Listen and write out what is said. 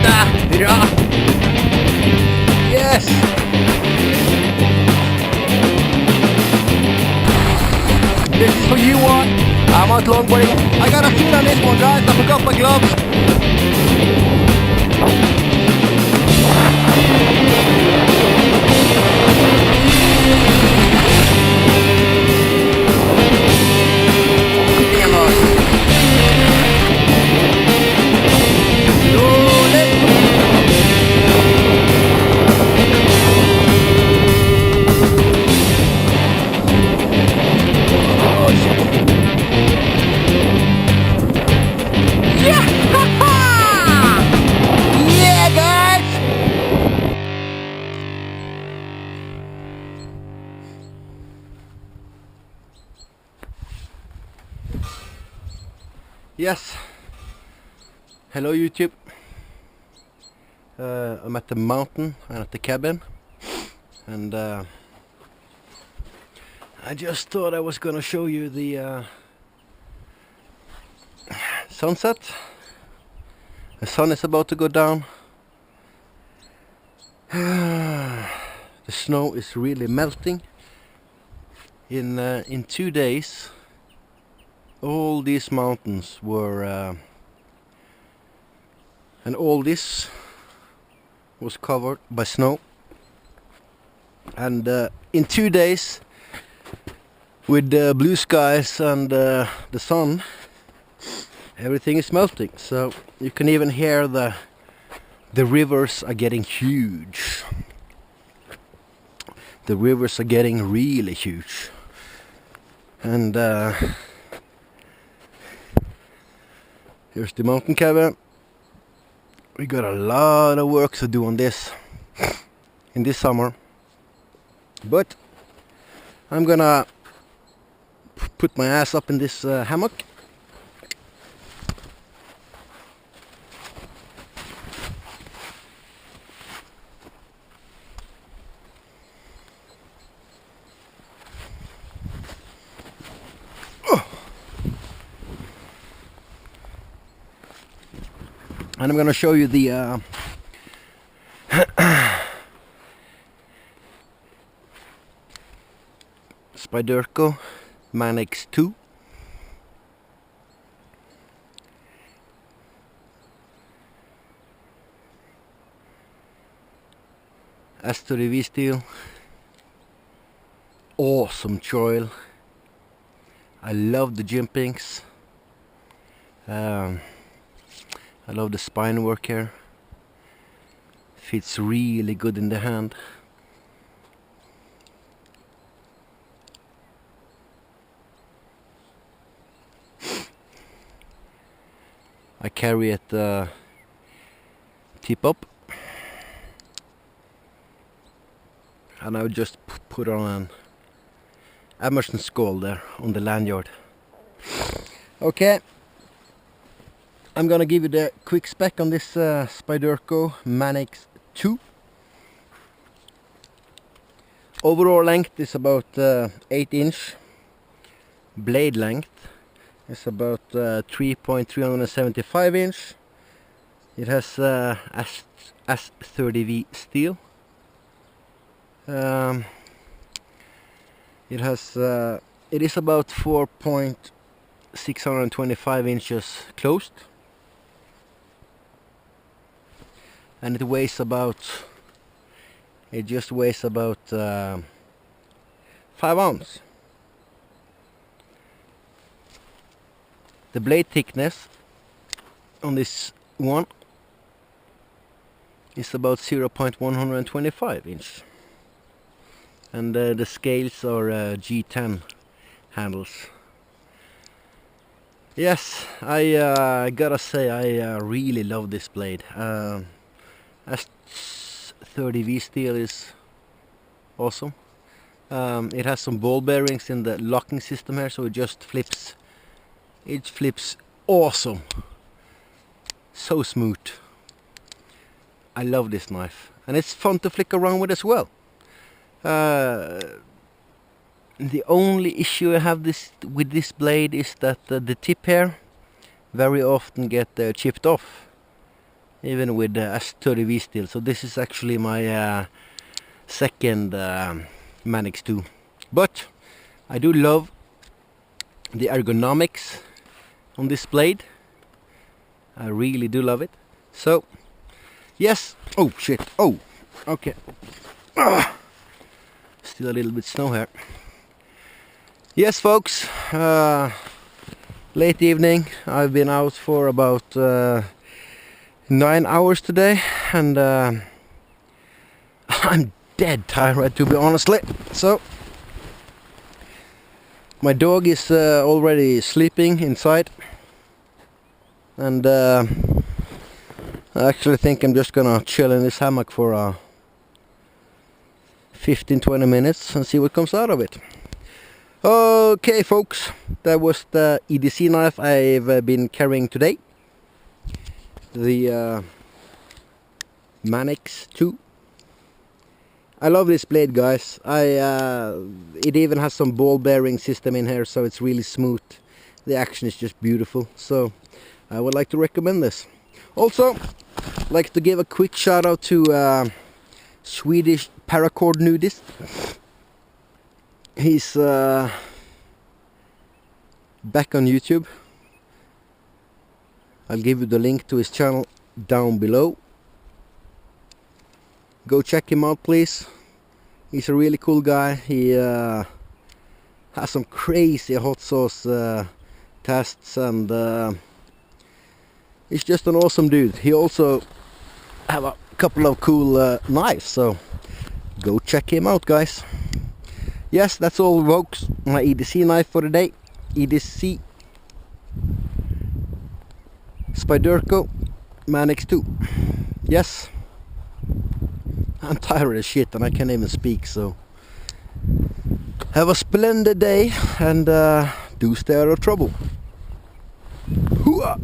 Hurra! Yes! This is for you one. I'm out longboarding. I got a feel on this one, guys. I forgot my gloves. Yes, hello YouTube. I'm at the mountain and at the cabin, and I just thought I was gonna show you the sunset. The sun is about to go down. The snow is really melting. In 2 days all these mountains were and all this was covered by snow, and in 2 days with the blue skies and the sun, everything is melting. So you can even hear the rivers are getting huge. The rivers are getting really huge, and here's the mountain cabin. We got a lot of work to do on this in this summer, but I'm gonna put my ass up in this hammock. And I'm gonna show you the Spyderco Manix 2. S30V steel. Awesome choil. I love the jimpings. I love the spine work here. Fits really good in the hand. I carry it tip up, and I would just put on an Emerson skull there on the lanyard. Okay. I'm gonna give you the quick spec on this Spyderco Manix 2. Overall length is about 8-inch. Blade length is about 3.375 inch. It has S30V steel. It is about 4.625 inches closed. And it just weighs about 5 ounces. The blade thickness on this one is about 0.125 inch, and the scales are G10 handles. Yes, I gotta say I really love this blade. S30V steel is awesome. It has some ball bearings in the locking system here, so it just flips. It flips awesome. So smooth. I love this knife, and it's fun to flick around with as well. The only issue I have with this blade is that the tip here very often get chipped off. even with S30V steel. So this is actually my second Manix 2. But I do love the ergonomics on this blade. I really do love it. So yes. Oh shit. Oh, okay. Still a little bit snow here. Yes, folks. Late evening. I've been out for about 9 hours today, and I'm dead tired, to be honestly. So my dog is already sleeping inside, and I actually think I'm just gonna chill in this hammock for 15-20 minutes and see what comes out of it. Okay, folks, that was the EDC knife I've been carrying today, the Manix 2. I love this blade, guys. It even has some ball bearing system in here, so it's really smooth. The action is just beautiful, so I would like to recommend this. Also, I'd like to give a quick shout out to Swedish paracord nudist. He's back on YouTube. I'll give you the link to his channel down below. Go check him out, please. He's a really cool guy. He has some crazy hot sauce tests, and he's just an awesome dude. He also have a couple of cool knives, so go check him out, guys. Yes, that's all, folks. My EDC knife for the day. EDC Spyderco Manix 2. Yes, I'm tired as shit and I can't even speak, so have a splendid day, and do stay out of trouble. Hooah!